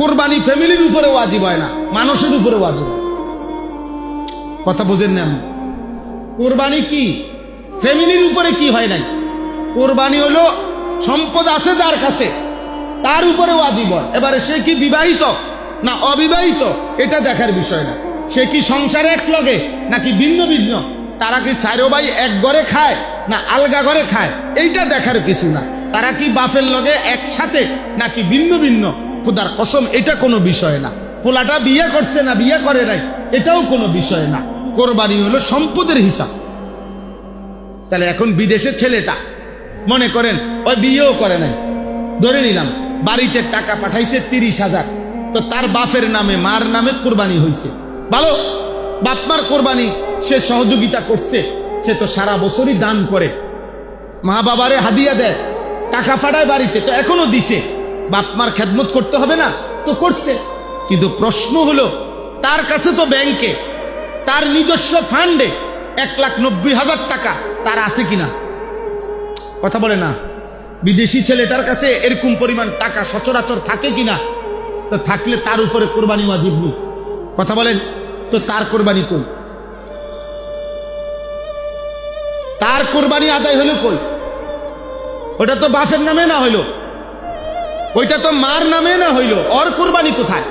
কুরবানি ফ্যামিলির উপরে ওয়াজিব হয় না, মানুষের উপরে ওয়াজিব হয়। কথা বোঝেন না? কুরবানি কি ফ্যামিলির উপরে কি হয় নাই? কুরবানি হলো সম্পদ আছে যার কাছে, তার উপরে ওয়াজিব হয়। এবারে সে কি বিবাহিত না অবিবাহিত এটা দেখার বিষয় না। সে কি সংসারে এক লগে নাকি ভিন্ন ভিন্ন, তারা কি চারো ভাই এক ঘরে খায় না আলগা ঘরে খায়, এইটা দেখার কিছু না। তারা কি বাপের লগে একসাথে নাকি ভিন্ন ভিন্ন, খোদার কসম এটা কোনো বিষয় না। পোলাটা বিয়ে করছে না বিয়ে করে নাই এটাও কোনো বিষয় না। কোরবানি হলো সম্পদের হিসাব। তাহলে এখন বিদেশের ছেলেটা মনে করেন ওই বিয়েও করে নাই, ধরে নিলাম বাড়িতে টাকা পাঠাইছে 30,000, তো তার বাপের নামে মার নামে কোরবানি হয়েছে, ভালো, বাপ মার কোরবানি সে সহযোগিতা করছে, সে তো সারা বছরই দান করে, মা বাবারে হাদিয়া দেয়, টাকা পাঠায় বাড়িতে, তো এখনো দিছে, বাপ মার খেদমত করতে হবে না? তো করছে। কিন্তু প্রশ্ন হলো তার কাছে তো ব্যাংকে তার নিজস্ব ফান্ডে 1,90,000 টাকা তার আছে কিনা? কথা বলে না। বিদেশি ছেলেটার কাছে এরকম পরিমাণ টাকা সচরাচর থাকে কিনা? তো থাকলে তার উপরে কোরবানি ওয়াজিব নেই। কথা বলেন তো, তার কোরবানি কই? তার কোরবানি আদায় হলো কই? ওটা তো বাপের নামে না হইলো, ওইটা তো মার নামে না হইলো, ওর কোরবানি কোথায়?